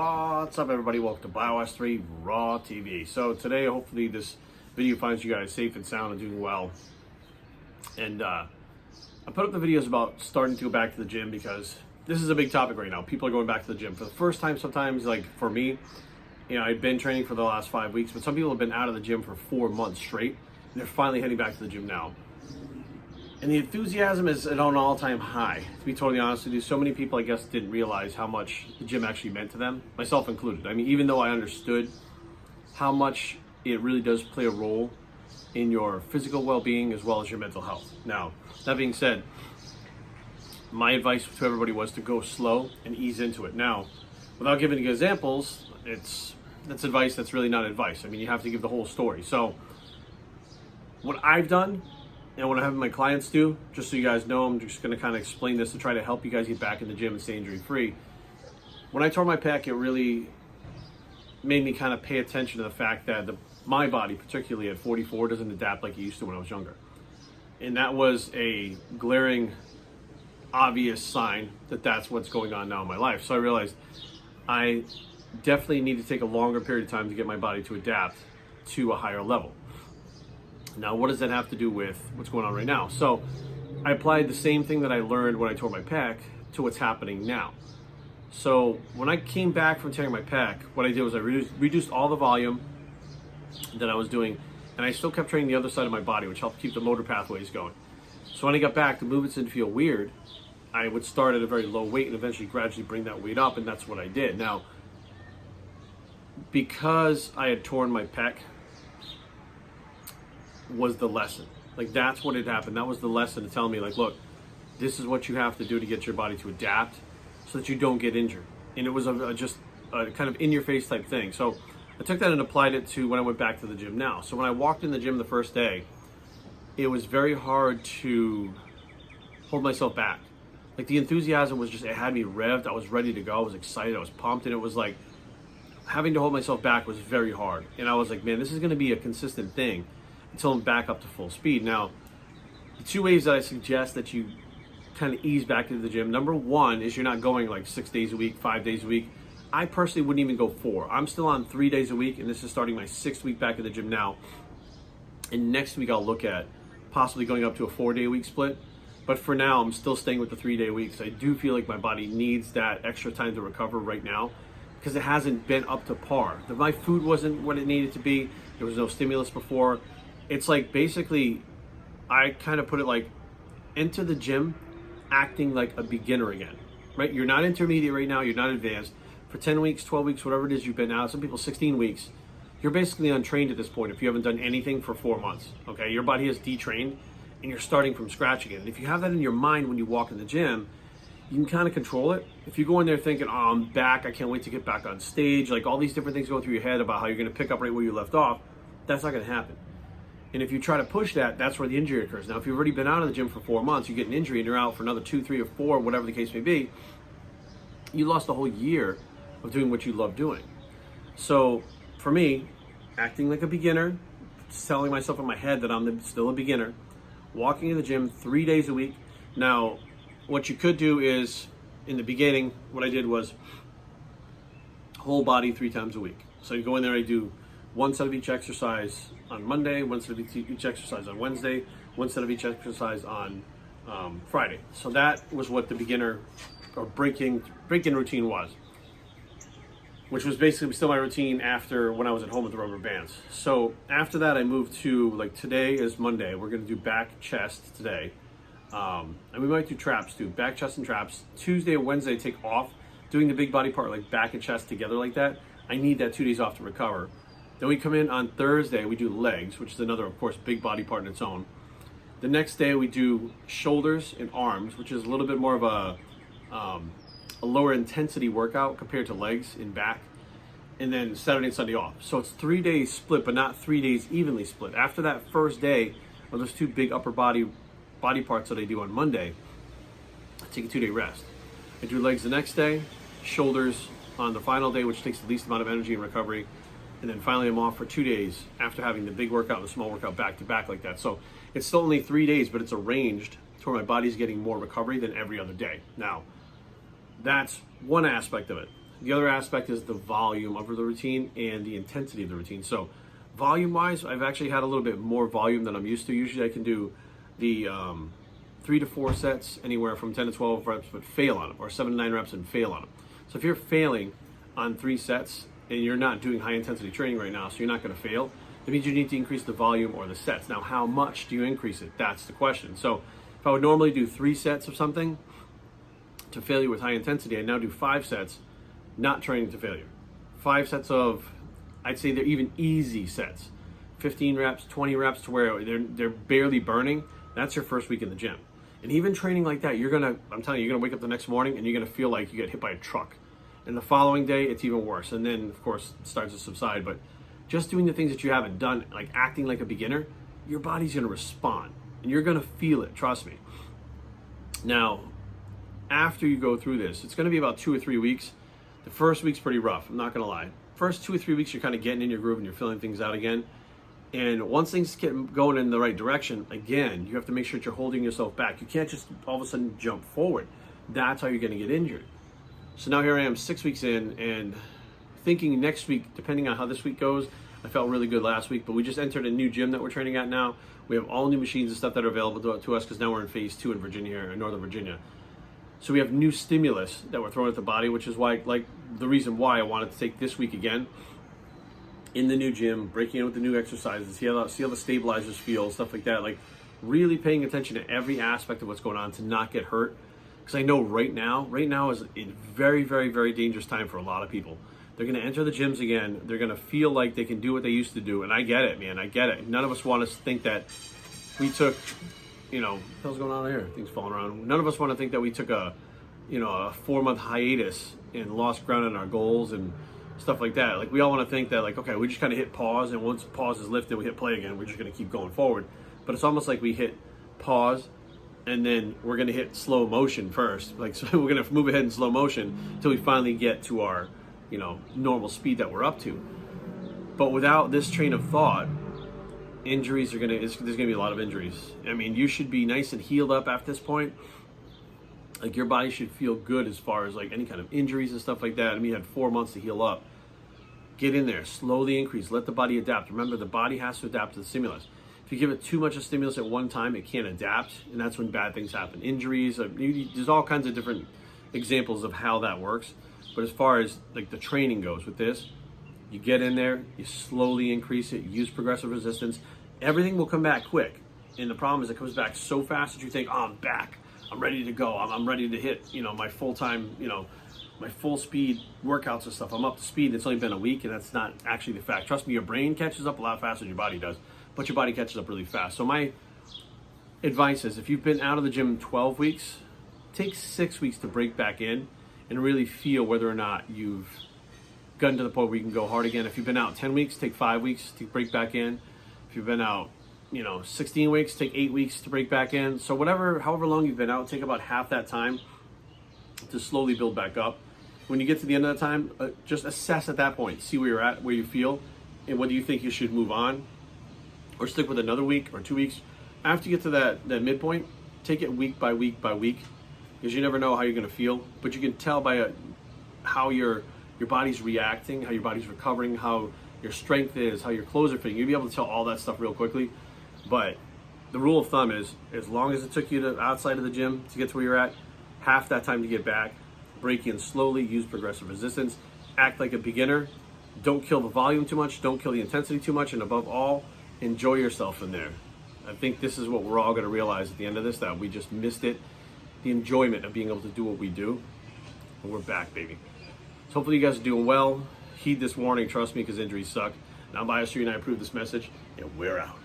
What's up, everybody? Welcome to BioS3 Raw TV. So today, hopefully this video finds you guys safe and sound and doing well. And I put up the videos about starting to go back to the gym because this is a big topic right now. People are going back to the gym for the first time sometimes. Like for me, I've been training for the last 5 weeks, but some people have been out of the gym for 4 months straight, and they're finally heading back to the gym now. And the enthusiasm is at an all-time high. To be totally honest with you, so many people, I guess, didn't realize how much the gym actually meant to them, myself included. I mean, even though I understood how much it really does play a role in your physical well-being as well as your mental health. Now, that being said, my advice to everybody was to go slow and ease into it. Now, without giving you examples, that's advice that's really not advice. I mean, you have to give the whole story. So, what I've done and what I have my clients do, just so you guys know, I'm just going to kind of explain this to try to help you guys get back in the gym and stay injury free. When I tore my pec, it really made me kind of pay attention to the fact that my body, particularly at 44, doesn't adapt like it used to when I was younger. And that was a glaring, obvious sign that that's what's going on now in my life. So I realized I definitely need to take a longer period of time to get my body to adapt to a higher level. Now, what does that have to do with what's going on right now? So I applied the same thing that I learned when I tore my pec to what's happening now. So when I came back from tearing my pec, what I did was I reduced all the volume that I was doing, and I still kept training the other side of my body, which helped keep the motor pathways going. So when I got back, the movements didn't feel weird. I would start at a very low weight and eventually gradually bring that weight up, and that's what I did. Now, because I had torn my pec, was the lesson. Like, that's what had happened. That was the lesson to tell me, like, look, this is what you have to do to get your body to adapt so that you don't get injured. And it was just a kind of in-your-face type thing. So I took that and applied it to when I went back to the gym now. So when I walked in the gym the first day, it was very hard to hold myself back. Like, the enthusiasm was just, it had me revved. I was ready to go. I was excited. I was pumped. And it was like, having to hold myself back was very hard. And I was like, man, this is going to be a consistent thing until I'm back up to full speed. Now, the two ways that I suggest that you kind of ease back into the gym, number one is you're not going like 6 days a week, 5 days a week. I personally wouldn't even go 4. I'm still on 3 days a week, and this is starting my 6th week back in the gym now. And next week I'll look at possibly going up to a 4-day-a-week split. But for now, I'm still staying with the 3-day weeks. I do feel like my body needs that extra time to recover right now because it hasn't been up to par. My food wasn't what it needed to be. There was no stimulus before. It's like, basically, I kind of put it like, enter the gym acting like a beginner again, right? You're not intermediate right now, you're not advanced. For 10 weeks, 12 weeks, whatever it is you've been out, some people 16 weeks, you're basically untrained at this point if you haven't done anything for 4 months, okay? Your body has detrained and you're starting from scratch again. And if you have that in your mind when you walk in the gym, you can kind of control it. If you go in there thinking, oh, I'm back, I can't wait to get back on stage, like all these different things go through your head about how you're gonna pick up right where you left off, that's not gonna happen. And if you try to push that, that's where the injury occurs. Now, if you've already been out of the gym for 4 months, you get an injury and you're out for another 2, 3, or 4, whatever the case may be, you lost a whole year of doing what you love doing. So for me, acting like a beginner, telling myself in my head that I'm still a beginner, walking in the gym 3 days a week. Now, what you could do is, in the beginning, what I did was whole body 3 times a week. So you go in there, I do one set of each exercise on Monday, one set of each exercise on Wednesday, one set of each exercise on Friday. So that was what the beginner or break-in routine was, which was basically still my routine after when I was at home with the rubber bands. So after that, I moved to, like, today is Monday. We're gonna do back, chest today. And we might do traps too, back, chest, and traps. Tuesday and Wednesday, take off doing the big body part, like back and chest together like that. I need that 2 days off to recover. Then we come in on Thursday, we do legs, which is another, of course, big body part in its own. The next day we do shoulders and arms, which is a little bit more of a lower intensity workout compared to legs and back. And then Saturday and Sunday off. So it's 3 days split, but not 3 days evenly split. After that first day of those 2 big upper body parts that I do on Monday, I take a 2-day rest. I do legs the next day, shoulders on the final day, which takes the least amount of energy and recovery. And then finally I'm off for 2 days after having the big workout and the small workout back to back like that. So it's still only 3 days, but it's arranged to where my body's getting more recovery than every other day. Now, that's one aspect of it. The other aspect is the volume of the routine and the intensity of the routine. So volume wise, I've actually had a little bit more volume than I'm used to. Usually I can do the 3 to 4 sets, anywhere from 10 to 12 reps, but fail on them, or 7 to 9 reps and fail on them. So if you're failing on 3 sets and you're not doing high intensity training right now, so you're not going to fail, that means you need to increase the volume or the sets. Now, how much do you increase it? That's the question. So if I would normally do 3 sets of something to failure with high intensity, I now do 5 sets, not training to failure. 5 sets of, I'd say they're even easy sets. 15 reps, 20 reps to where they're barely burning. That's your first week in the gym. And even training like that, I'm telling you, you're gonna wake up the next morning and you're gonna feel like you get hit by a truck. And the following day, it's even worse. And then, of course, it starts to subside. But just doing the things that you haven't done, like acting like a beginner, your body's gonna respond. And you're gonna feel it, trust me. Now, after you go through this, it's gonna be about 2 or 3 weeks. The first week's pretty rough, I'm not gonna lie. First 2 or 3 weeks, you're kind of getting in your groove and you're feeling things out again. And once things get going in the right direction, again, you have to make sure that you're holding yourself back. You can't just all of a sudden jump forward. That's how you're gonna get injured. So now here I am 6 weeks in, and thinking next week, depending on how this week goes, I felt really good last week, but we just entered a new gym that we're training at now. We have all new machines and stuff that are available to us because now we're in phase 2 in Virginia, here in Northern Virginia. So we have new stimulus that we're throwing at the body, which is why, like, the reason why I wanted to take this week again in the new gym, breaking in with the new exercises, see how the stabilizers feel, stuff like that. Like, really paying attention to every aspect of what's going on to not get hurt. Because I know right now is a very, very, very dangerous time for a lot of people. They're going to enter the gyms again. They're going to feel like they can do what they used to do. And I get it, man. I get it. None of us want to think that we took, what the hell's going on here? Things falling around. None of us want to think that we took a 4-month hiatus and lost ground on our goals and stuff like that. Like, we all want to think that, like, okay, we just kind of hit pause, and once pause is lifted, we hit play again. We're just going to keep going forward. But it's almost like we hit pause, and then we're going to hit slow motion first. Like, so we're going to move ahead in slow motion until we finally get to our, normal speed that we're up to. But without this train of thought, injuries there's going to be a lot of injuries. I mean, you should be nice and healed up at this point. Like, your body should feel good as far as like any kind of injuries and stuff like that. I mean, you had 4 months to heal up. Get in there, slowly increase, let the body adapt. Remember, the body has to adapt to the stimulus. If you give it too much of stimulus at one time, it can't adapt, and that's when bad things happen. Injuries, there's all kinds of different examples of how that works. But as far as like the training goes with this, you get in there, you slowly increase it, use progressive resistance. Everything will come back quick. And the problem is it comes back so fast that you think, oh, I'm back. I'm ready to go. I'm ready to hit, my full-time, my full speed workouts and stuff. I'm up to speed. It's only been a week, and that's not actually the fact. Trust me, your brain catches up a lot faster than your body does, but your body catches up really fast. So my advice is, if you've been out of the gym 12 weeks, take 6 weeks to break back in and really feel whether or not you've gotten to the point where you can go hard again. If you've been out 10 weeks, take 5 weeks to break back in. If you've been out 16 weeks, take 8 weeks to break back in. So however long you've been out, take about half that time to slowly build back up. When you get to the end of the time, just assess at that point, see where you're at, where you feel, and whether you think you should move on or stick with another week or 2 weeks. After you get to that midpoint, take it week by week by week, because you never know how you're going to feel, but you can tell by how your body's reacting, how your body's recovering, how your strength is, how your clothes are fitting. You'll be able to tell all that stuff real quickly. But the rule of thumb is, as long as it took you to outside of the gym to get to where you're at, half that time to get back, break in slowly, use progressive resistance, act like a beginner, don't kill the volume too much, don't kill the intensity too much, and above all, enjoy yourself in there. I think this is what we're all going to realize at the end of this, that we just missed it, the enjoyment of being able to do what we do, and we're back, baby. So hopefully you guys are doing well. Heed this warning, trust me, because injuries suck. And I'm Bias3, and I approve this message, and we're out.